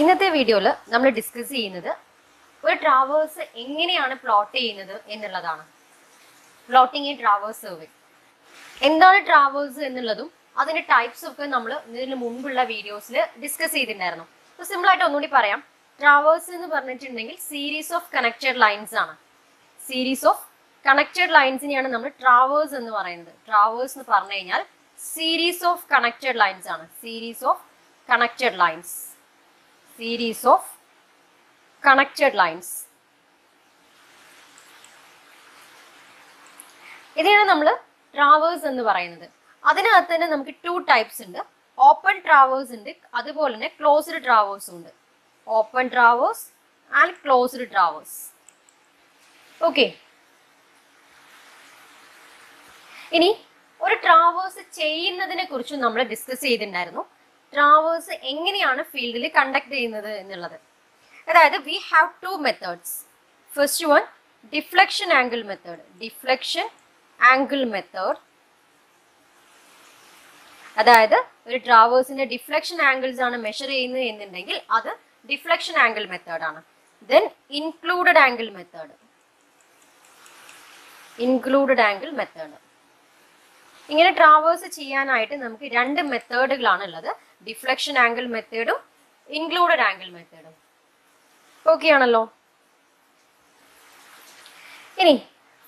ഇന്നത്തെ വീഡിയോയിൽ നമ്മൾ ഡിസ്കസ് ചെയ്യുന്നത് ഒരു ട്രാവേഴ്സ് എങ്ങനെയാണ് പ്ലോട്ട് ചെയ്യുന്നത് എന്നുള്ളതാണ്. Plotting A traverse survey. എന്താണ് ട്രാവേഴ്സ് എന്നുള്ളതും അതിന്റെ ടൈപ്സ് ഒക്കെ നമ്മൾ ഇതിന് മുമ്പുള്ള വീഡിയോസിൽ ഡിസ്കസ് ചെയ്തിട്ടുണ്ടായിരുന്നു. അപ്പോൾ സിമ്പിൾ ആയിട്ട് ഒന്നുകൂടി പറയാം. ട്രാവേഴ്സ് എന്ന് പറഞ്ഞിട്ടുണ്ടെങ്കിൽ സീരീസ് ഓഫ് കണക്റ്റഡ് ലൈൻസ് ആണ്. സീരീസ് ഓഫ് കണക്റ്റഡ് ലൈൻസിനെയാണ് നമ്മൾ ട്രാവേഴ്സ് എന്ന് പറയുന്നത്. ട്രാവേഴ്സ് എന്ന് പറഞ്ഞു കഴിഞ്ഞാൽ സീരീസ് ഓഫ് കണക്റ്റഡ് ലൈൻസ് ആണ്. Series of connected lines. Series of connected lines. ഇതിനാണ് നമ്മൾ ട്രാവേഴ്സ് എന്ന് പറയുന്നത്. അതിനകത്ത് തന്നെ നമുക്ക് ടു ടൈപ്സ് ഉണ്ട്. ഓപ്പൺ ട്രാവേഴ്സ് ഉണ്ട്, അതുപോലെ തന്നെ ക്ലോസ്ഡ് ട്രാവേഴ്സും ഉണ്ട്. Open traverse and closed traverse. Okay, ഇനി ഒരു ട്രാവേഴ്സ് ചെയ്യുന്നതിനെ കുറിച്ച് നമ്മൾ ഡിസ്കസ് ചെയ്തിട്ടുണ്ടായിരുന്നു. ട്രാവേഴ്സ് എങ്ങനെയാണ് ഫീൽഡിൽ കണ്ടക്ട് ചെയ്യുന്നത് എന്നുള്ളത്. അതായത് we have two methods. First one deflection angle method. Deflection angle method, അതായത് ഒരു ട്രാവേഴ്സിന്റെ ഡിഫ്ലക്ഷൻ ആംഗിൾസ് ആണ് മെഷർ ചെയ്യുന്നത് എന്നുണ്ടെങ്കിൽ അത് ഡിഫ്ലക്ഷൻ ആംഗിൾ മെത്തേഡ് ആണ്. Then included angle method. Included angle method. ഇങ്ങനെ ട്രാവേഴ്സ് ചെയ്യാനായിട്ട് നമുക്ക് രണ്ട് മെത്തേഡുകളാണ് ഉള്ളത്. ഡിഫ്ലക്ഷൻ ആംഗിൾ മെത്തേഡും ഇൻക്ലൂഡഡ് ആംഗിൾ മെത്തേഡും. ഓക്കെ ആണല്ലോ. ഇനി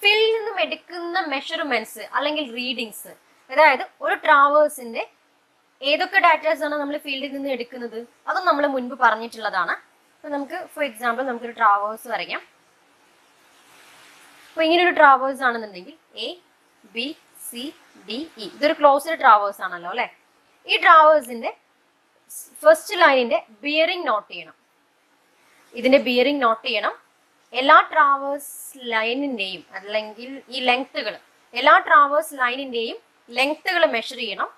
ഫീൽഡിൽ നിന്നും എടുക്കുന്ന മെഷർമെന്റ്സ് അല്ലെങ്കിൽ റീഡിങ്സ്, അതായത് ഒരു ട്രാവേഴ്സിന്റെ ഏതൊക്കെ ഡാറ്റാസ് ആണ് നമ്മൾ ഫീൽഡിൽ നിന്ന് എടുക്കുന്നത് അതും നമ്മൾ മുൻപ് പറഞ്ഞിട്ടുള്ളതാണ്. അപ്പൊ നമുക്ക് ഫോർ എക്സാമ്പിൾ നമുക്കൊരു ട്രാവേഴ്സ് വരയ്ക്കാം. അപ്പൊ ഇങ്ങനൊരു ട്രാവേഴ്സ് ആണെന്നുണ്ടെങ്കിൽ A B C D E, ഇതൊരു ക്ലോസ്ഡ് ട്രാവേഴ്സ് ആണല്ലോ അല്ലെ. ഈ ട്രാവേഴ്സിന്റെ ഫസ്റ്റ് ലൈനിന്റെ ബിയറിംഗ് നോട്ട് ചെയ്യണം. ഇതിന്റെ ബിയറിംഗ് നോട്ട് ചെയ്യണം. എല്ലാ ട്രാവേഴ്സ് ലൈനിന്റെയും അല്ലെങ്കിൽ ഈ ലെങ്ത്തുകൾ, എല്ലാ ട്രാവേഴ്സ് ലൈനിന്റെയും ലെങ്ത്തുകൾ മെഷർ ചെയ്യണം,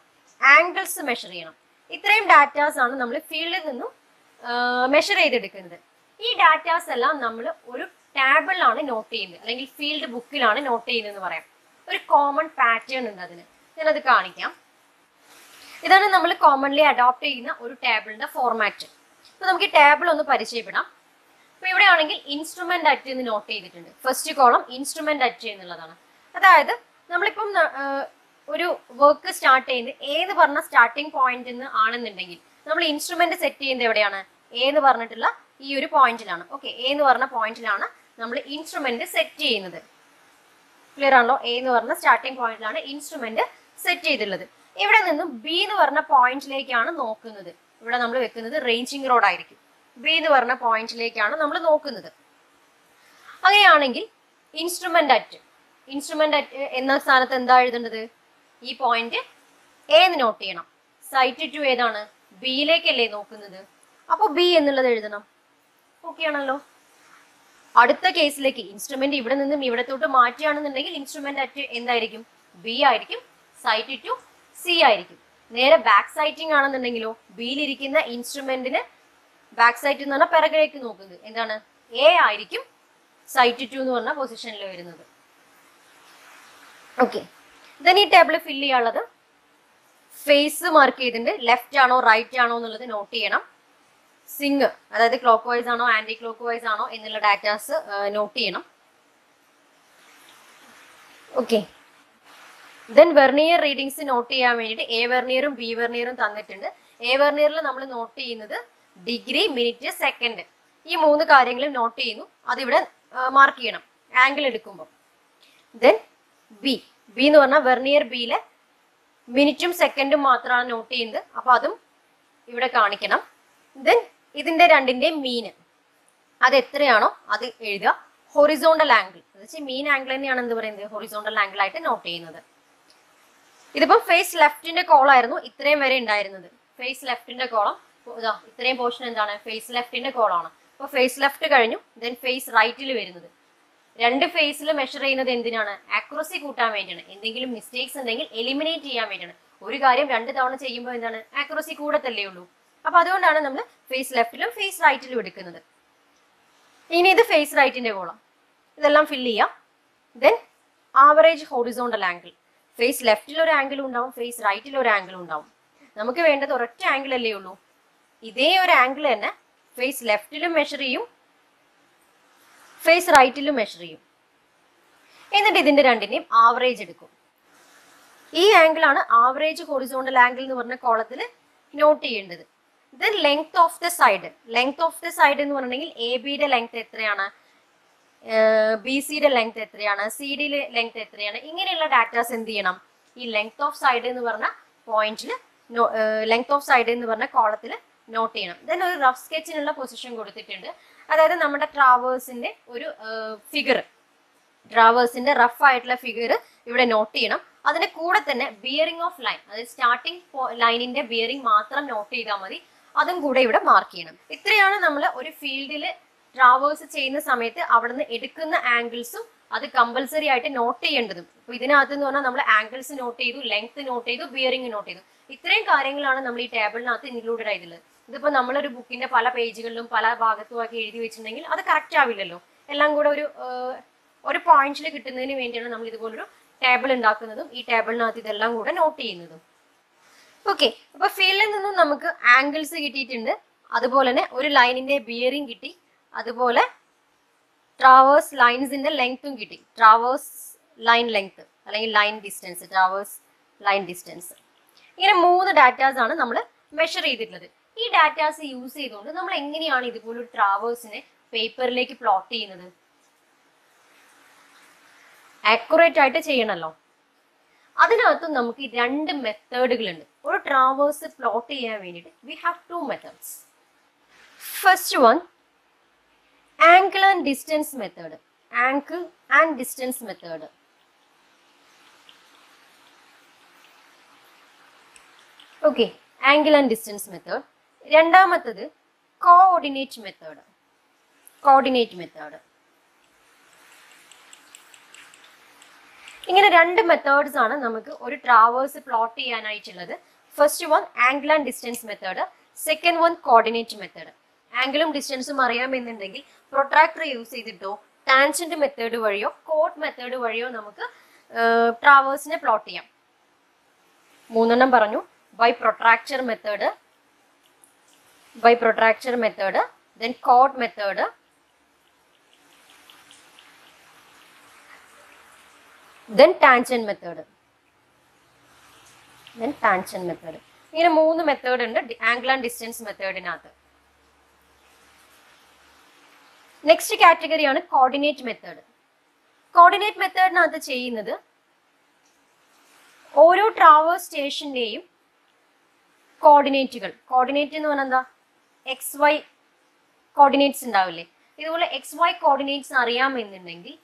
ആംഗിൾസ് മെഷർ ചെയ്യണം. ഇത്രയും ഡാറ്റാസ് ആണ് നമ്മൾ ഫീൽഡിൽ നിന്നും മെഷർ ചെയ്തെടുക്കുന്നത്. ഈ ഡാറ്റാസ് എല്ലാം നമ്മൾ ഒരു ടാബിളിലാണ് നോട്ട് ചെയ്യുന്നത്, അല്ലെങ്കിൽ ഫീൽഡ് ബുക്കിലാണ് നോട്ട് ചെയ്യുന്നതെന്ന് പറയാം. ഒരു കോമൺ പാറ്റേൺ ഉണ്ട് അതിന്, ഞാനത് കാണിക്കാം. ഇതാണ് നമ്മൾ കോമൺലി അഡോപ്റ്റ് ചെയ്യുന്ന ഒരു ടേബിളിന്റെ ഫോർമാറ്റ്. അപ്പൊ നമുക്ക് ഈ ടേബിൾ ഒന്ന് പരിചയപ്പെടാം. അപ്പൊ ഇവിടെ ആണെങ്കിൽ ഇൻസ്ട്രുമെന്റ് അറ്റ് എന്ന് നോട്ട് ചെയ്തിട്ടുണ്ട്. ഫസ്റ്റ് കോളം ഇൻസ്ട്രുമെന്റ് അറ്റ് എന്നുള്ളതാണ്. അതായത് നമ്മളിപ്പം ഒരു വർക്ക് സ്റ്റാർട്ട് ചെയ്യുന്നത് ഏത് പറഞ്ഞ സ്റ്റാർട്ടിംഗ് പോയിന്റ് എന്ന് ആണെന്നുണ്ടെങ്കിൽ നമ്മൾ ഇൻസ്ട്രുമെന്റ് സെറ്റ് ചെയ്യുന്നത് എവിടെയാണ്? എന്ന് പറഞ്ഞിട്ടുള്ള ഈ ഒരു പോയിന്റിലാണ്. ഓക്കെ, എന്ന് പറഞ്ഞ പോയിന്റിലാണ് നമ്മൾ ഇൻസ്ട്രുമെന്റ് സെറ്റ് ചെയ്യുന്നത്. ക്ലിയർ ആണല്ലോ? എന്ന് പറഞ്ഞ സ്റ്റാർട്ടിംഗ് പോയിന്റിലാണ് ഇൻസ്ട്രുമെന്റ് സെറ്റ് ചെയ്തിട്ടുള്ളത്. ഇവിടെ നിന്നും ബി എന്ന് പറഞ്ഞ പോയിന്റിലേക്കാണ് നോക്കുന്നത്. ഇവിടെ നമ്മൾ വെക്കുന്നത് റേഞ്ചിങ് റോഡ് ആയിരിക്കും. ബി എന്ന് പറഞ്ഞ പോയിന്റിലേക്കാണ് നമ്മൾ നോക്കുന്നത്. അങ്ങനെയാണെങ്കിൽ ഇൻസ്ട്രുമെന്റ് അറ്റ് എന്ന സ്ഥാനത്ത് എന്താ എഴുതേണ്ടത്? ഈ പോയിന്റ് എ എന്ന് നോട്ട് ചെയ്യണം. സൈറ്റ് ടു ഏതാണ്? ബിയിലേക്കല്ലേ നോക്കുന്നത്. അപ്പോൾ ബി എന്നുള്ളത് എഴുതണം. ഓക്കെ ആണല്ലോ. അടുത്ത കേസിലേക്ക് ഇൻസ്ട്രുമെന്റ് ഇവിടെ നിന്നും ഇവിടത്തോട്ട് മാറ്റുകയാണെന്നുണ്ടെങ്കിൽ ഇൻസ്ട്രുമെന്റ് അറ്റ് എന്തായിരിക്കും? ബി ആയിരിക്കും. സൈറ്റ് ടു സി ആയിരിക്കും. നേരെ ബാക്ക് സൈറ്റിംഗ് ആണെന്നുണ്ടെങ്കിലോ ബിയിലിരിക്കുന്ന ഇൻസ്ട്രുമെന്റിന് ബാക്ക് സൈറ്റ് എന്ന് പറഞ്ഞാൽ പിറകിലേക്ക് നോക്കുന്നത് എന്താണ്? എ ആയിരിക്കും. സൈറ്റ് ടു എന്ന് പറഞ്ഞ പൊസിഷനിൽ വരുന്നത്. ഓക്കെ, ദെൻ ഈ ടേബിൾ ഫില്ല് ചെയ്യാനുള്ളത് ഫേസ് മാർക്ക് ചെയ്തിട്ടുണ്ട്. ലെഫ്റ്റ് ആണോ റൈറ്റ് ആണോ എന്നുള്ളത് നോട്ട് ചെയ്യണം. സിങ്, അതായത് ക്ലോക്ക് വൈസ് ആണോ ആന്റി ക്ലോക്ക് വൈസ് ആണോ എന്നുള്ള ഡാറ്റാസ് നോട്ട് ചെയ്യണം. Okay, then vernier readings note ചെയ്യാൻ വേണ്ടിയിട്ട് എ വെർണിയറും ബി വെർണിയറും തന്നിട്ടുണ്ട്. എ വെർണിയറിൽ നമ്മൾ നോട്ട് ചെയ്യുന്നത് ഡിഗ്രി, മിനിറ്റ്, സെക്കൻഡ്, ഈ മൂന്ന് കാര്യങ്ങളും നോട്ട് ചെയ്യുന്നു. അതിവിടെ മാർക്ക് ചെയ്യണം ആംഗിൾ എടുക്കുമ്പോൾ. ദെൻ ബി എന്ന് പറഞ്ഞാൽ വെർണിയർ ബിയിലെ മിനിറ്റും സെക്കൻഡും മാത്രമാണ് നോട്ട് ചെയ്യുന്നത്. അപ്പൊ അതും ഇവിടെ കാണിക്കണം. ദെൻ ഇതിന്റെ രണ്ടിന്റെയും മീന് അത് എത്രയാണോ അത് എഴുതുക. ഹൊറിസോണ്ടൽ ആംഗിൾ എന്ന് വെച്ചാൽ മീൻ ആംഗിൾ തന്നെയാണ് എന്ത് പറയുന്നത്? ഹൊറിസോണ്ടൽ ആംഗിൾ ആയിട്ട് നോട്ട് ചെയ്യുന്നത്. ഇതിപ്പം ഫേസ് ലെഫ്റ്റിന്റെ കോളായിരുന്നു ഇത്രയും വരെ ഉണ്ടായിരുന്നത്. ഫേസ് ലെഫ്റ്റിന്റെ കോളം ഇതാ ഇത്രയും പോർഷൻ എന്താണ്? ഫേസ് ലെഫ്റ്റിന്റെ കോളാണ്. അപ്പോൾ ഫേസ് ലെഫ്റ്റ് കഴിഞ്ഞു. ദെൻ ഫേസ് റൈറ്റിൽ വരുന്നത്. രണ്ട് ഫേസിൽ മെഷർ ചെയ്യുന്നത് എന്തിനാണ്? ആക്യുറസി കൂട്ടാൻ വേണ്ടിയാണ്. എന്തെങ്കിലും മിസ്റ്റേക്സ് ഉണ്ടെങ്കിൽ എലിമിനേറ്റ് ചെയ്യാൻ വേണ്ടിയാണ്. ഒരു കാര്യം രണ്ട് തവണ ചെയ്യുമ്പോൾ എന്താണ്? ആക്യുറസി കൂടത്തല്ലേ ഉള്ളൂ. അപ്പൊ അതുകൊണ്ടാണ് നമ്മൾ ഫേസ് ലെഫ്റ്റിലും ഫേസ് റൈറ്റിലും എടുക്കുന്നത്. ഇനി ഇത് ഫേസ് റൈറ്റിന്റെ കോളം. ഇതെല്ലാം ഫില്ല് ചെയ്യാം. Then average horizontal angle. Face ലെഫ്റ്റിൽ ഒരു ആംഗിൾ ഉണ്ടാവും, ഫേസ് റൈറ്റിൽ ഒരു ആംഗിൾ ഉണ്ടാവും. നമുക്ക് വേണ്ടത് ഒരൊറ്റ ആംഗിൾ അല്ലേ ഉള്ളൂ. ഇതേ ഒരു ആംഗിൾ തന്നെ ഫേസ് ലെഫ്റ്റിലും മെഷർ ചെയ്യും, ഫേസ് റൈറ്റിലും മെഷർ ചെയ്യും. എന്നിട്ട് ഇതിന്റെ രണ്ടിനെയും ആവറേജ് എടുക്കും. ഈ ആംഗിൾ ആണ് ആവറേജ് ഹൊറിസോണ്ടൽ ആംഗിൾ എന്ന് പറഞ്ഞ കോളത്തിൽ നോട്ട് ചെയ്യേണ്ടത്. Then length of the side. Length of the side എന്ന് പറഞ്ഞിട്ടുണ്ടെങ്കിൽ എ ബിയുടെ ലെങ്ത് എത്രയാണ്, ബി സിയുടെ ലെങ്ത് എത്രയാണ്, സി ഡിയുടെ ലെങ്ത് എത്രയാണ്, ഇങ്ങനെയുള്ള ഡാറ്റാസ് എന്ത് ചെയ്യണം, ഈ ലെങ്ത് ഓഫ് സൈഡ് എന്ന് പറഞ്ഞ പോയിന്റിൽ ലെങ്ത് ഓഫ് സൈഡ് എന്ന് പറഞ്ഞ കോളത്തിൽ നോട്ട് ചെയ്യണം. ദെൻ ഒരു റഫ് സ്കെച്ചിനുള്ള പൊസിഷൻ കൊടുത്തിട്ടുണ്ട്. അതായത് നമ്മുടെ ട്രാവേഴ്സിന്റെ ഒരു ഫിഗർ, ട്രാവേഴ്സിന്റെ റഫ് ആയിട്ടുള്ള ഫിഗർ ഇവിടെ നോട്ട് ചെയ്യണം. അതിന്റെ കൂടെ തന്നെ ബിയറിംഗ് ഓഫ് ലൈൻ, അതായത് സ്റ്റാർട്ടിംഗ് ലൈനിന്റെ ബിയറിംഗ് മാത്രം നോട്ട് ചെയ്താൽ മതി, അതും കൂടെ ഇവിടെ മാർക്ക് ചെയ്യണം. ഇത്രയാണ് നമ്മൾ ഒരു ഫീൽഡിൽ ട്രാവേഴ്സ് ചെയ്യുന്ന സമയത്ത് അവിടുന്ന് എടുക്കുന്ന ആംഗിൾസും അത് കമ്പൽസറി ആയിട്ട് നോട്ട് ചെയ്യേണ്ടതും. അപ്പൊ ഇതിനകത്ത് എന്ന് പറഞ്ഞാൽ നമ്മൾ ആംഗിൾസ് നോട്ട് ചെയ്തു, ലെങ്ത് നോട്ട് ചെയ്തു, ബിയറിംഗ് നോട്ട് ചെയ്തു. ഇത്രയും കാര്യങ്ങളാണ് നമ്മൾ ഈ ടേബിളിനകത്ത് ഇൻക്ലൂഡഡ് ആയിട്ടുള്ളത്. ഇതിപ്പോ നമ്മളൊരു ബുക്കിന്റെ പല പേജുകളിലും പല ഭാഗത്തുമൊക്കെ എഴുതി വെച്ചിട്ടുണ്ടെങ്കിൽ അത് കറക്റ്റ് ആവില്ലല്ലോ. എല്ലാം കൂടെ ഒരു പോയിന്റിൽ കിട്ടുന്നതിന് വേണ്ടിയാണ് നമ്മൾ ഇതുപോലൊരു ടേബിൾ ഉണ്ടാക്കുന്നതും ഈ ടേബിളിനകത്ത് ഇതെല്ലാം കൂടെ നോട്ട് ചെയ്യുന്നതും. ഓക്കെ, അപ്പൊ ഫീൽഡിൽ നിന്നും നമുക്ക് ആംഗിൾസ് കിട്ടിയിട്ടുണ്ട്, അതുപോലെ തന്നെ ഒരു ലൈനിന്റെ ബിയറിംഗ് കിട്ടി, അതുപോലെ ട്രാവേഴ്സ് ലൈൻസിന്റെ ലെങ്ത്തും കിട്ടി. ട്രാവേഴ്സ് ലൈൻ ലെങ്ത് അല്ലെങ്കിൽ line distance, traverse line distance, ഇങ്ങനെ 3 ഡാറ്റാസ് ആണ് നമ്മൾ മെഷർ ചെയ്തിട്ടുള്ളത്. ഈ ഡാറ്റാസ് യൂസ് ചെയ്തുകൊണ്ട് നമ്മൾ എങ്ങനെയാണ് ഇതുപോലൊരു ട്രാവേഴ്സിനെ പേപ്പറിലേക്ക് പ്ലോട്ട് ചെയ്യുന്നത്? ആക്യുറേറ്റ് ആയിട്ട് ചെയ്യണമല്ലോ. അതിനകത്തും നമുക്ക് 2 മെത്തേഡുകളുണ്ട്. ഒരു ട്രാവേഴ്സ് പ്ലോട്ട് ചെയ്യാൻ വേണ്ടിയിട്ട് we have 2 methods. First one, angle and distance method. Angle and distance method. Okay, angle and distance method. രണ്ടാമത്തത് കോഓർഡിനേറ്റ് മെത്തേഡ്. Coordinate method. ഇങ്ങനെ 2 മെത്തേഡ്സ് ആണ് നമുക്ക് ഒരു ട്രാവേഴ്സ് പ്ലോട്ട് ചെയ്യാനായിട്ടുള്ളത്. First one angle and distance method, second one coordinate method. ആംഗിളും ഡിസ്റ്റൻസും അറിയാമെന്നുണ്ടെങ്കിൽ protractor use ചെയ്തിട്ടോ ടാൻജന്റ് മെത്തേഡ് വഴിയോ കോട്ട് മെത്തേഡ് വഴിയോ നമുക്ക് ട്രാവേഴ്സിനെ പ്ലോട്ട് ചെയ്യാം. 3 പറഞ്ഞു. By protractor method, then chord method, then tangent method. ഇങ്ങനെ 3 മെത്തേഡ് ഉണ്ട് ആംഗിൾ ആൻഡ് ഡിസ്റ്റൻസ് മെത്തേഡിനകത്ത്. നെക്സ്റ്റ് കാറ്റഗറിയാണ് കോർഡിനേറ്റ് മെത്തേഡ്. കോർഡിനേറ്റ് മെത്തേഡിനകത്ത് ചെയ്യുന്നത് ഓരോ ട്രാവേഴ്സ് സ്റ്റേഷന്റെയും കോർഡിനേറ്റുകൾ, കോർഡിനേറ്റ് എന്ന് പറഞ്ഞാൽ എന്താ, XY കോർഡിനേറ്റ്സ് ഉണ്ടാവില്ലേ, ഇതുപോലെ XY കോർഡിനേറ്റ്സ് അറിയാമെന്നുണ്ടെങ്കിൽ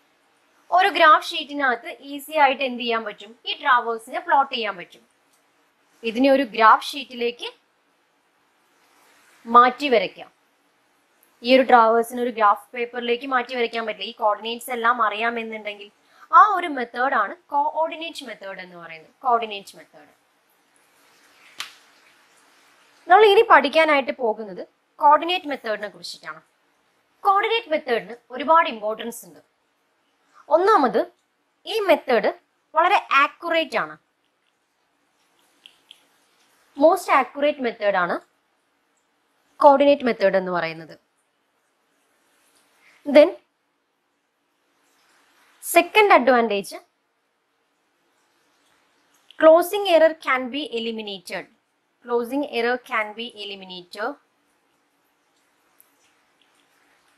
ഒരു ഗ്രാഫ് ഷീറ്റിനകത്ത് ഈസി ആയിട്ട് എന്ത് ചെയ്യാൻ പറ്റും, ഈ ട്രാവേഴ്സിനെ പ്ലോട്ട് ചെയ്യാൻ പറ്റും. ഇതിനെ ഒരു ഗ്രാഫ് ഷീറ്റിലേക്ക് മാറ്റി വരയ്ക്കാം. ഈ ഒരു ട്രാവേഴ്സിന് ഒരു ഗ്രാഫ് പേപ്പറിലേക്ക് മാറ്റി വരയ്ക്കാൻ പറ്റില്ല. ഈ കോർഡിനേറ്റ്സ് എല്ലാം അറിയാമെന്നുണ്ടെങ്കിൽ ആ ഒരു മെത്തേഡാണ് കോഓർഡിനേറ്റ് മെത്തേഡ് എന്ന് പറയുന്നത്. Coordinate method. നമ്മൾ ഇനി പഠിക്കാനായിട്ട് പോകുന്നത് കോർഡിനേറ്റ് മെത്തേഡിനെ കുറിച്ചിട്ടാണ്. കോർഡിനേറ്റ് മെത്തേഡിന് ഒരുപാട് ഇമ്പോർട്ടൻസ് ഉണ്ട്. ഒന്നാമത്, ഈ മെത്തേഡ് വളരെ ആക്യുറേറ്റ് ആണ്. മോസ്റ്റ് ആക്യുറേറ്റ് മെത്തേഡാണ് കോർഡിനേറ്റ് മെത്തേഡ് എന്ന് പറയുന്നത്. Then second advantage, closing error can be eliminated.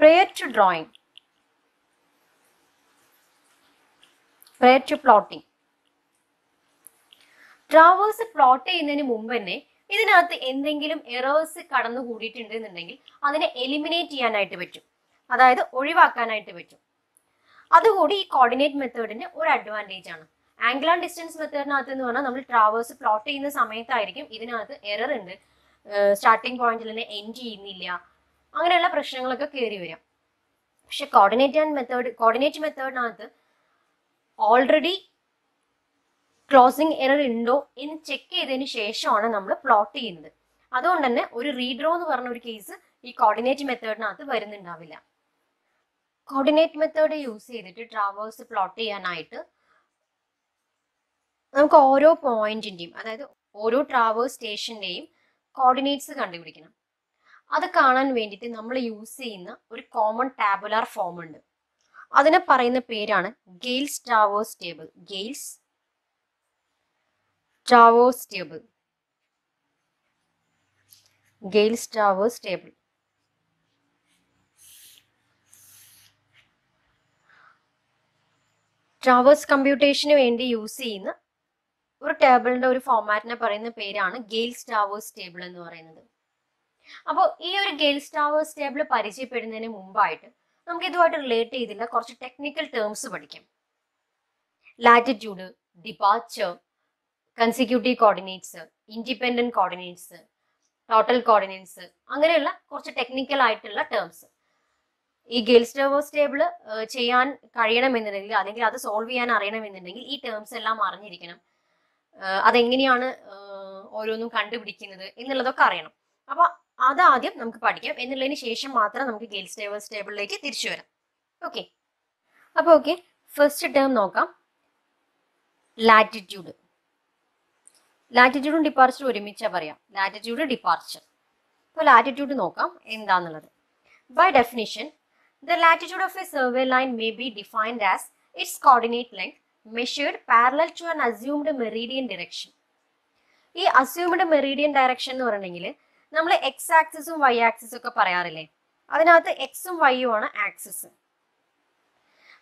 Prior to drawing, prior to plotting. Traverse plot ചെയ്യുന്നതിന് മുമ്പ് തന്നെ ഇതിനകത്ത് എന്തെങ്കിലും എറേഴ്സ് കടന്നു കൂടിയിട്ടുണ്ടെന്നുണ്ടെങ്കിൽ അതിനെ എലിമിനേറ്റ് ചെയ്യാനായിട്ട് പറ്റും, അതായത് ഒഴിവാക്കാനായിട്ട് പറ്റും. അതുകൂടി ഈ കോർഡിനേറ്റ് മെത്തേഡിന്റെ ഒരു അഡ്വാൻറ്റേജ് ആണ്. ആംഗിൾ ആൻഡ് ഡിസ്റ്റൻസ് മെത്തേഡിനകത്ത് എന്ന് പറഞ്ഞാൽ നമ്മൾ ട്രാവേഴ്സ് പ്ലോട്ട് ചെയ്യുന്ന സമയത്തായിരിക്കും ഇതിനകത്ത് എറർ ഉണ്ട്, സ്റ്റാർട്ടിംഗ് പോയിന്റിൽ തന്നെ എൻഡ് ചെയ്യുന്നില്ല, അങ്ങനെയുള്ള പ്രശ്നങ്ങളൊക്കെ കയറി വരാം. പക്ഷെ കോർഡിനേറ്റ് മെത്തേഡിനകത്ത് ഓൾറെഡി ക്ലോസിംഗ് എറർ ഉണ്ടോ എന്ന് ചെക്ക് ചെയ്തതിന് ശേഷമാണ് നമ്മൾ പ്ലോട്ട് ചെയ്യുന്നത്. അതുകൊണ്ട് തന്നെ ഒരു റീഡ്രോ എന്ന് പറഞ്ഞ ഒരു കേസ് ഈ കോർഡിനേറ്റ് മെത്തേഡിനകത്ത് വരുന്നുണ്ടാവില്ല. കോർഡിനേറ്റ് മെത്തേഡ് യൂസ് ചെയ്തിട്ട് ട്രാവേഴ്സ് പ്ലോട്ട് ചെയ്യാനായിട്ട് നമുക്ക് ഓരോ പോയിന്റിന്റെയും, അതായത് ഓരോ ട്രാവേഴ്സ് സ്റ്റേഷന്റെയും കോർഡിനേറ്റ്സ് കണ്ടുപിടിക്കണം. അത് കാണാൻ വേണ്ടിയിട്ട് നമ്മൾ യൂസ് ചെയ്യുന്ന ഒരു കോമൺ ടാബുലാർ ഫോം ഉണ്ട്. അതിനെ പറയുന്ന പേരാണ് Gale's traverse table. Gale's traverse table. Gale's traverse table. Traverse കമ്പ്യൂട്ടേഷന് വേണ്ടി യൂസ് ചെയ്യുന്ന ഒരു ടേബിളിന്റെ ഒരു ഫോമാറ്റിനെ പറയുന്ന പേരാണ് ഗെയിൽസ് ട്രാവേഴ്സ് ടേബിൾ എന്ന് പറയുന്നത്. അപ്പോൾ ഈ ഒരു ഗെയിൽസ് ട്രാവേഴ്സ് ടേബിൾ പരിചയപ്പെടുന്നതിന് മുമ്പായിട്ട് നമുക്ക് ഇതുമായിട്ട് റിലേറ്റ് ചെയ്തില്ല കുറച്ച് ടെക്നിക്കൽ ടേംസ് പഠിക്കാം. Latitude, departure, consecutive coordinates, independent coordinates, total coordinates, അങ്ങനെയുള്ള കുറച്ച് ടെക്നിക്കൽ ആയിട്ടുള്ള ടേംസ്. ഈ ഗെയിൽസ് ട്രാവേഴ്സ് ടേബിൾ ചെയ്യാൻ കഴിയണമെന്നുണ്ടെങ്കിൽ അല്ലെങ്കിൽ അത് സോൾവ് ചെയ്യാൻ അറിയണമെന്നുണ്ടെങ്കിൽ ഈ ടേംസ് എല്ലാം അറിഞ്ഞിരിക്കണം. അതെങ്ങനെയാണ് ഓരോന്നും കണ്ടുപിടിക്കുന്നത് എന്നുള്ളതൊക്കെ അറിയണം. അപ്പൊ അതാദ്യം നമുക്ക് പഠിക്കാം. എന്നുള്ളതിന് ശേഷം മാത്രം നമുക്ക് ഗെയിൽസ് ട്രാവേഴ്സ് ടേബിളിലേക്ക് തിരിച്ചു വരാം. ഓക്കെ, അപ്പൊ ഓക്കെ, ഫസ്റ്റ് ടേം നോക്കാം. ലാറ്റിറ്റ്യൂഡ്. ലാറ്റിറ്റ്യൂഡും ഡിപ്പാർച്ചറും ഒരുമിച്ചാ പറയാം. Latitude, departure. അപ്പോൾ ലാറ്റിറ്റ്യൂഡ് നോക്കാം എന്താന്നുള്ളത്. By definition, the latitude of a survey line may be defined as its coordinate length measured parallel to an assumed meridian direction. ഈ അസ്യൂംഡ് മെറീഡിയൻ ഡയറക്ഷൻ എന്ന് പറഞ്ഞെങ്കിൽ നമ്മൾ എക്സ് ആക്സിസും വൈ ആക്സിസും ഒക്കെ പറയാറില്ലേ, അതിനകത്ത് എക്സും വൈയും ആണ് ആക്സിസ്.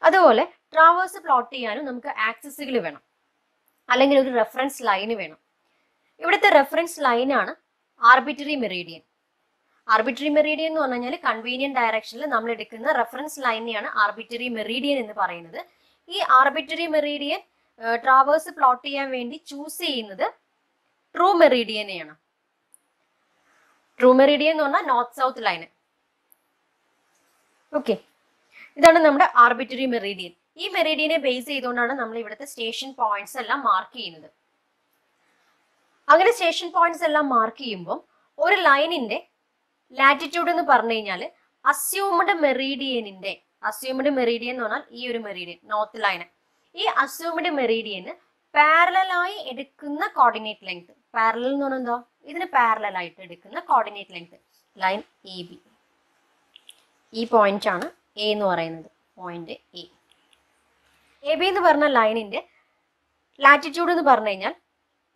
അതുപോലെ ട്രാവേഴ്സ് പ്ലോട്ട് ചെയ്യാനും നമുക്ക് ആക്സിസുകൾ വേണം, അല്ലെങ്കിൽ ഒരു റെഫറൻസ് ലൈന് വേണം. ഇവിടുത്തെ റെഫറൻസ് ലൈനാണ് ആർബിറ്ററി മെറീഡിയൻ. ആർബിറ്ററി മെറീഡിയൻ എന്ന് പറഞ്ഞു കഴിഞ്ഞാൽ കൺവീനിയന്റ് ഡയറക്ഷനിൽ നമ്മൾ എടുക്കുന്ന റെഫറൻസ് ലൈനെയാണ് ആർബിറ്ററി മെറീഡിയൻ എന്ന് പറയുന്നത്. ഈ ആർബിറ്ററി മെറീഡിയൻ ട്രാവേഴ്സ് പ്ലോട്ട് ചെയ്യാൻ വേണ്ടി ചൂസ് ചെയ്യുന്നത് ട്രൂ മെറീഡിയനെയാണ്. ട്രൂ മെറീഡിയൻ എന്ന് പറഞ്ഞാൽ നോർത്ത് സൗത്ത് ലൈന്. ഓക്കെ, ഇതാണ് നമ്മുടെ ആർബിറ്ററി മെറീഡിയൻ. ഈ മെറീഡിയനെ ബേസ് ചെയ്തുകൊണ്ടാണ് നമ്മൾ ഇവിടുത്തെ സ്റ്റേഷൻ പോയിന്റ്സ് എല്ലാം മാർക്ക് ചെയ്യുന്നത്. അങ്ങനെ സ്റ്റേഷൻ പോയിന്റ്സ് എല്ലാം മാർക്ക് ചെയ്യുമ്പോൾ ഒരു ലൈനിന്റെ ലാറ്റിറ്റ്യൂഡ് എന്ന് പറഞ്ഞു കഴിഞ്ഞാൽ അസ്യൂംഡ് മെറീഡിയൻ എന്ന് പറഞ്ഞാൽ ഈ ഒരു മെറീഡിയൻ നോർത്ത് ലൈന്, ഈ അസ്യൂംഡ് മെറീഡിയന് പാരലലായി എടുക്കുന്ന കോർഡിനേറ്റ് ലെങ്ത്. പാരലൽ എന്ന് പറഞ്ഞാൽ എന്താ, ഇതിന് പാരലൽ ആയിട്ട് എടുക്കുന്ന coordinate length line A B. ഈ പോയിന്റ് ആണ് എ എന്ന് പറയുന്നത്, പോയിന്റ് എ ബി എന്ന് പറഞ്ഞ ലൈനിന്റെ ലാറ്റിറ്റ്യൂഡ് എന്ന് പറഞ്ഞു കഴിഞ്ഞാൽ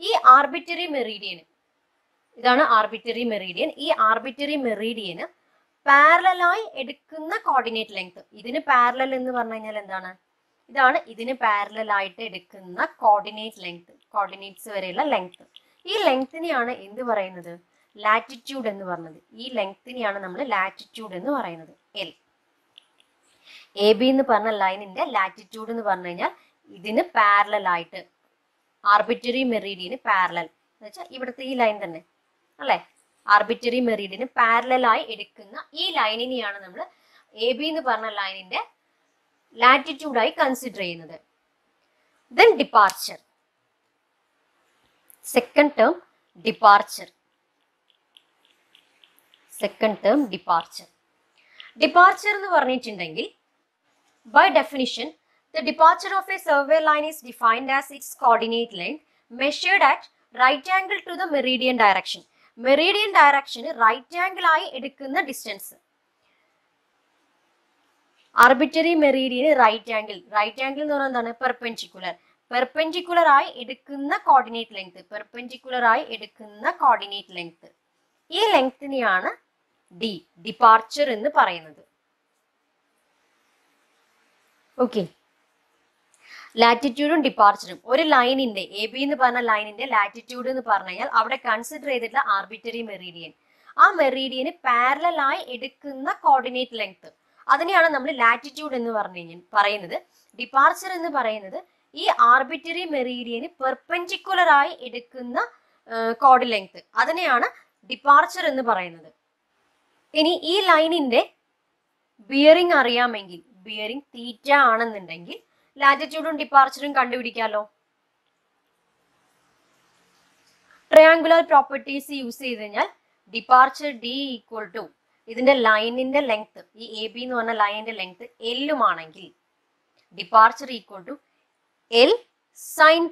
ഈ ആർബിറ്ററി മെറീഡിയന്, ഇതാണ് ആർബിറ്ററി മെറീഡിയൻ, ഈ ആർബിറ്ററി മെറീഡിയന് പാരലലായി എടുക്കുന്ന കോർഡിനേറ്റ് ലെങ്ത്. ഇതിന് പാരലൽ എന്ന് പറഞ്ഞു കഴിഞ്ഞാൽ എന്താണ്, ഇതാണ് ഇതിന് പാരലൽ ആയിട്ട് എടുക്കുന്ന കോർഡിനേറ്റ് ലെങ്ത്, കോർഡിനേറ്റ്സ് വരെയുള്ള ലെങ്ത്. ഈ ലെങ്തിനെയാണ് എന്ത് പറയുന്നത്, ലാറ്റിറ്റ്യൂഡ് എന്ന് പറഞ്ഞത്. ഈ ലെങ്തിനെയാണ് നമ്മൾ ലാറ്റിറ്റ്യൂഡ് എന്ന് പറയുന്നത്. എൽ എ ബി എന്ന് പറഞ്ഞ ലൈനിന്റെ ലാറ്റിറ്റ്യൂഡ് എന്ന് പറഞ്ഞു കഴിഞ്ഞാൽ ഇതിന് പാരലൽ ആയിട്ട്, ആർബിറ്ററി മെറീഡിയന് പാരലൽ എന്ന് വെച്ചാൽ ഇവിടുത്തെ ഈ ലൈൻ തന്നെ അല്ലെ, ആർബിറ്ററി മെറീഡിയന് പാരലലായി എടുക്കുന്ന ഈ ലൈനിനെയാണ് നമ്മൾ എ ബി എന്ന് പറഞ്ഞ ലൈനിന്റെ ലാറ്റിറ്റ്യൂഡായി കൺസിഡർ ചെയ്യുന്നത്. Then departure. Second term departure. Second term departure. Departure എന്ന് പറഞ്ഞിട്ടുണ്ടെങ്കിൽ by definition the departure of a survey line is defined as its coordinate length measured at right angle to the meridian direction. Meridian ഡയറക്ഷന് right angle ആയി എടുക്കുന്ന distance. Arbitrary മെറീഡിയന് right angle എന്ന് പറഞ്ഞാൽ എന്താണ്, perpendicular ആയി എടുക്കുന്ന കോർഡിനേറ്റ് ലെങ്ത്, ഈ ലെങ്തിനെയാണ് ഡിപ്പാർച്ചർ എന്ന് പറയുന്നത്. ഓക്കെ, ലാറ്റിറ്റ്യൂഡും ഡിപ്പാർച്ചറും ഒരു ലൈനിന്റെ എ ബി എന്ന് പറഞ്ഞ ലൈനിന്റെ ലാറ്റിറ്റ്യൂഡ് എന്ന് പറഞ്ഞു കഴിഞ്ഞാൽ അവിടെ കൺസിഡർ ചെയ്തിട്ടുള്ള ആർബിറ്ററി മെറീഡിയൻ, ആ മെറീഡിയന് പാരലൽ ആയി എടുക്കുന്ന കോർഡിനേറ്റ് ലെങ്ത്, അതിനെയാണ് നമ്മൾ ലാറ്റിറ്റ്യൂഡ് എന്ന് പറയുന്നത്. ഡിപ്പാർച്ചർ എന്ന് പറയുന്നത് ഈ ആർബിറ്ററി മെറീഡിയന് പെർപെൻഡിക്കുലർ ആയി എടുക്കുന്ന കോർഡ് ലെങ്ത്, അതിനെയാണ് ഡിപ്പാർച്ചർ എന്ന് പറയുന്നത്. ഇനി ഈ ലൈനിന്റെ ബിയറിംഗ് അറിയാമെങ്കിൽ, ബിയറിംഗ് തീറ്റ ആണെന്നുണ്ടെങ്കിൽ ലാറ്റിറ്റ്യൂഡും ഡിപ്പാർച്ചറും കണ്ടുപിടിക്കാമല്ലോ. ട്രയാങ്കുലർ പ്രോപ്പർട്ടീസ് യൂസ് ചെയ്ത് കഴിഞ്ഞാൽ ഡിപ്പാർച്ചർ ഡി ഈക്വൽ ടു ഇതിന്റെ ലൈനിന്റെ ലെങ്ത്, ഈ എ ബി എന്ന് പറഞ്ഞ ലൈനിന്റെ ലെങ്ത് എല്ലുമാണെങ്കിൽ departure equal to L sine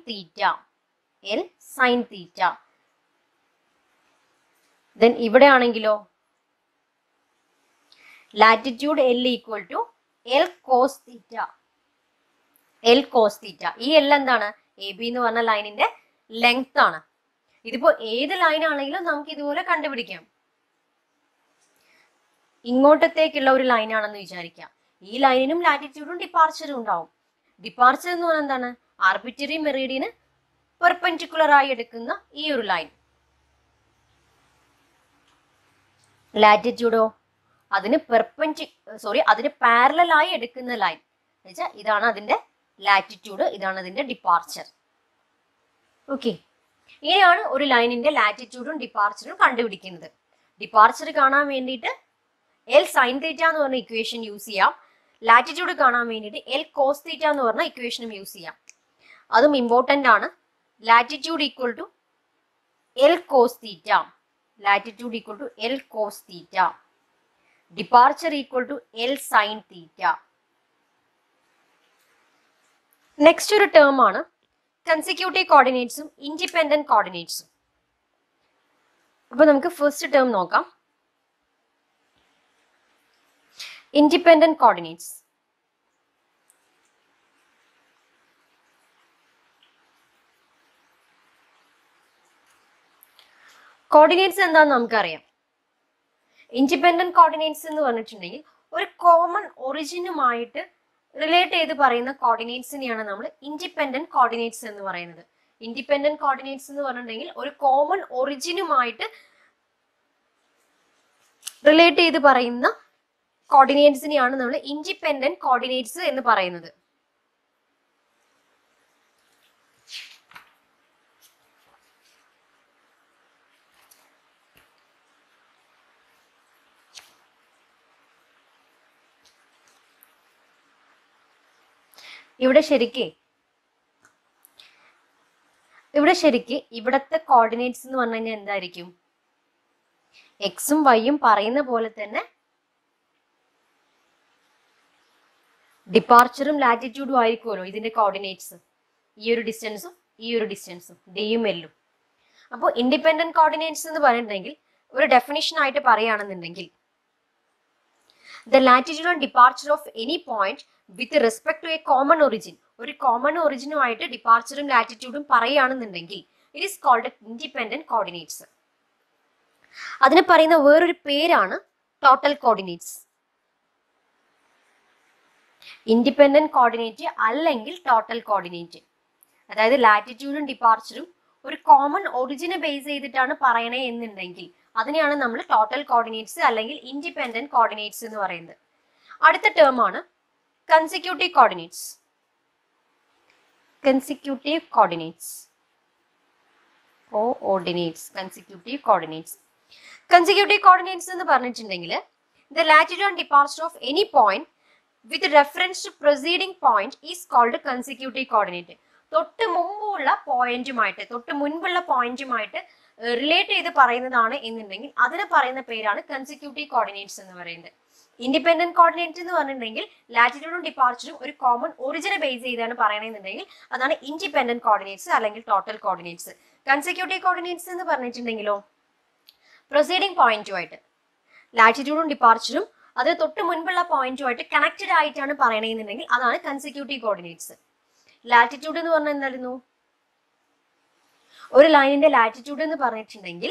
theta. Then ഇവിടെ ആണെങ്കിലോ latitude L equal to L cos theta. L cos theta. ഈ L എന്താണ്? എ ബി എന്ന് പറഞ്ഞ ലൈനിന്റെ ലെങ്ത് ആണ്. ഇതിപ്പോ ഏത് ലൈൻ ആണെങ്കിലും നമുക്ക് ഇതുപോലെ കണ്ടുപിടിക്കാം. ഇങ്ങോട്ടത്തേക്കുള്ള ഒരു ലൈൻ ആണെന്ന് വിചാരിക്കാം. ഈ ലൈനിനും ലാറ്റിറ്റ്യൂഡും ഡിപ്പാർച്ചറും ഉണ്ടാവും. ഡിപ്പാർച്ചർ എന്ന് പറഞ്ഞാൽ എന്താണ്? ആർബിറ്ററി മെറീഡിയന് പെർപെൻഡിക്കുലർ ആയി എടുക്കുന്ന ഈ ഒരു ലൈൻ. ലാറ്റിറ്റ്യൂഡോ അതിന് അതിന് പാരലൽ ആയി എടുക്കുന്ന ലൈൻ. എന്നുവെച്ചാൽ ഇതാണ് അതിന്റെ ലാറ്റിറ്റ്യൂഡ്, ഇതാണ് അതിന്റെ ഡിപ്പാർച്ചർ. ഓക്കെ, ഇങ്ങനെയാണ് ഒരു ലൈനിന്റെ ലാറ്റിറ്റ്യൂഡും ഡിപ്പാർച്ചറും കണ്ടുപിടിക്കുന്നത്. ഡിപ്പാർച്ചർ കാണാൻ വേണ്ടിയിട്ട് L സൈൻ തീറ്റ എന്ന് പറഞ്ഞ ഇക്വേഷൻ യൂസ് ചെയ്യാം. ലാറ്റിറ്റ്യൂഡ് കാണാൻ വേണ്ടിയിട്ട് L കോസ് തീറ്റ എന്ന് പറഞ്ഞ ഇക്വേഷനും യൂസ് ചെയ്യാം. അതും ഇമ്പോർട്ടന്റ് ആണ്. Latitude equal to L cos theta, latitude equal to L cos theta, departure equal to L sine theta. Next ഒരു ടേം ആണ് കൺസിക്യൂട്ടീവ് കോർഡിനേറ്റ്സും ഇൻഡിപെൻഡന്റ് കോർഡിനേറ്റ്സും. അപ്പൊ നമുക്ക് ഫസ്റ്റ് ടേം നോക്കാം. Independent coordinates. കോർഡിനേറ്റ്സ് എന്താണെന്ന് നമുക്കറിയാം. ഇൻഡിപെൻഡന്റ് കോർഡിനേറ്റ്സ് എന്ന് പറഞ്ഞിട്ടുണ്ടെങ്കിൽ ഒരു കോമൺ ഒറിജിനുമായിട്ട് റിലേറ്റ് ചെയ്ത് പറയുന്ന കോർഡിനേറ്റ്സിനെയാണ് നമ്മൾ ഇൻഡിപെൻഡന്റ് കോർഡിനേറ്റ്സ് എന്ന് പറയുന്നത്. ഇൻഡിപെൻഡന്റ് കോർഡിനേറ്റ്സ് എന്ന് പറഞ്ഞിട്ടുണ്ടെങ്കിൽ ഒരു കോമൺ ഒറിജിനുമായിട്ട് റിലേറ്റ് ചെയ്ത് പറയുന്ന കോർഡിനേറ്റ്സിനെയാണ് നമ്മൾ ഇൻഡിപെൻഡന്റ് കോർഡിനേറ്റ്സ് എന്ന് പറയുന്നത്. ഇവിടെ ശരിക്ക് ഇവിടത്തെ കോർഡിനേറ്റ്സ് എന്ന് പറഞ്ഞു കഴിഞ്ഞാൽ എന്തായിരിക്കും? എക്സും വൈയും പറയുന്ന പോലെ തന്നെ ഡിപ്പാർച്ചറും ലാറ്റിറ്റ്യൂഡും ആയിരിക്കുമല്ലോ ഇതിന്റെ കോർഡിനേറ്റ്സ്. ഈ ഒരു ഡിസ്റ്റൻസും ഡിയും എല്ലും. അപ്പോൾ ഇൻഡിപെൻഡന്റ് കോർഡിനേറ്റ്സ് എന്ന് പറഞ്ഞിട്ടുണ്ടെങ്കിൽ ഒരു ഡെഫിനിഷൻ ആയിട്ട് പറയുകയാണെന്നുണ്ടെങ്കിൽ the latitude and departure of any point with respect to a common origin, ഒരു കോമൺ ഒറിജിനുമായിട്ട് ഡിപ്പാർച്ചറും ലാറ്റിറ്റ്യൂഡും പറയുകയാണെന്നുണ്ടെങ്കിൽ it is called independent coordinates. അതിന് പറയുന്ന വേറൊരു പേരാണ് ടോട്ടൽ കോർഡിനേറ്റ്സ്. ഇൻഡിപെൻഡന്റ് കോർഡിനേറ്റ് അല്ലെങ്കിൽ ടോട്ടൽ കോർഡിനേറ്റ്, അതായത് ലാറ്റിറ്റ്യൂഡും ഡിപ്പാർച്ചറും ഒരു കോമൺ ഒറിജിനെ ബേസ് ചെയ്തിട്ടാണ് പറയണേ എന്നുണ്ടെങ്കിൽ അതിനെയാണ് നമ്മൾ ടോട്ടൽ കോർഡിനേറ്റ്സ് അല്ലെങ്കിൽ ഇൻഡിപെൻഡന്റ് കോർഡിനേറ്റ്സ് എന്ന് പറയുന്നത്. അടുത്ത ടേം ആണ് കൺസിക്യൂട്ടീവ് കോർഡിനേറ്റ്സ്. കൺസിക്യൂട്ടീവ് കോർഡിനേറ്റ്സ് എന്ന് പറഞ്ഞിട്ടുണ്ടെങ്കിൽ the latitude and departure of any point with reference to preceding point is called consecutive coordinate. തൊട്ട് മുമ്പുള്ള പോയിന്റുമായിട്ട് റിലേറ്റ് ചെയ്ത് പറയുന്നതാണ് എന്നുണ്ടെങ്കിൽ അതിന് പറയുന്ന പേരാണ് കൺസിക്യൂട്ടീവ് കോർഡിനേറ്റ്സ് എന്ന് പറയുന്നത്. ഇൻഡിപെൻഡന്റ് കോർഡിനേറ്റ് എന്ന് പറഞ്ഞിട്ടുണ്ടെങ്കിൽ ലാറ്റിറ്റ്യൂഡും ഡിപ്പാർച്ചറും ഒരു കോമൺ ഒറിജിനെ ബേസ് ചെയ്താണ് പറയണമെന്നുണ്ടെങ്കിൽ അതാണ് ഇൻഡിപെൻഡന്റ് കോർഡിനേറ്റ്സ് അല്ലെങ്കിൽ ടോട്ടൽ കോർഡിനേറ്റ്സ്. കൺസിക്യൂട്ടീവ് കോർഡിനേറ്റ്സ് എന്ന് പറഞ്ഞിട്ടുണ്ടെങ്കിലോ പ്രൊസീഡിംഗ് പോയിന്റുമായിട്ട് ലാറ്റിറ്റ്യൂഡും ഡിപ്പാർച്ചറും അത് തൊട്ട് മുൻപുള്ള പോയിന്റുമായിട്ട് കണക്റ്റഡ് ആയിട്ടാണ് പറയണമെന്നുണ്ടെങ്കിൽ അതാണ് കൺസിക്യൂട്ടീവ് കോർഡിനേറ്റ്സ്. ലാറ്റിറ്റ്യൂഡ് എന്ന് പറഞ്ഞാൽ എന്തായിരുന്നു? ഒരു ലൈനിന്റെ ലാറ്റിറ്റ്യൂഡ് എന്ന് പറഞ്ഞിട്ടുണ്ടെങ്കിൽ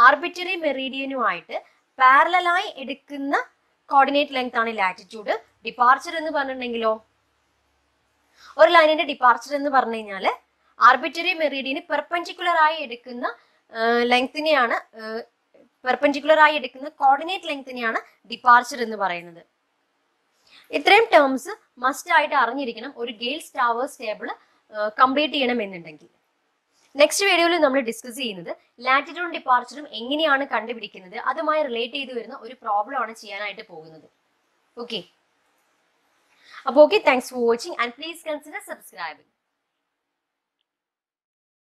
ആർബിറ്ററി മെറീഡിയനുമായിട്ട് പാരലലായി എടുക്കുന്ന കോർഡിനേറ്റ് ലെങ്ത് ആണ് ലാറ്റിറ്റ്യൂഡ്. ഡിപ്പാർച്ചർ എന്ന് പറഞ്ഞിട്ടുണ്ടെങ്കിലോ ഒരു ലൈനിന്റെ ഡിപ്പാർച്ചർ എന്ന് പറഞ്ഞു കഴിഞ്ഞാൽ ആർബിറ്ററി മെറീഡിയന് പെർപെൻഡിക്കുലർ ആയി എടുക്കുന്ന ലെങ്തിനെയാണ് കോർഡിനേറ്റ് ലെങ്തിനെയാണ് ഡിപ്പാർച്ചർ എന്ന് പറയുന്നത്. ഇത്രയും ടേംസ് മസ്റ്റ് ആയിട്ട് അറിഞ്ഞിരിക്കണം ഒരു ഗെയിൽ-സ്റ്റാവേഴ്സ് ടേബിൾ കംപ്ലീറ്റ് ചെയ്യണം എന്നുണ്ടെങ്കിൽ. നെക്സ്റ്റ് വീഡിയോയിൽ നമ്മൾ ഡിസ്കസ് ചെയ്യുന്നത് ലാറ്റിറ്റ്യൂഡും ഡിപ്പാർച്ചറും എങ്ങനെയാണ് കണ്ടുപിടിക്കുന്നത്, അതുമായി റിലേറ്റ് ചെയ്ത് വരുന്ന ഒരു പ്രോബ്ലം ആണ് ചെയ്യാനായിട്ട് പോകുന്നത്. ഓക്കെ, അപ്പോൾ thanks for watching and please consider subscribing.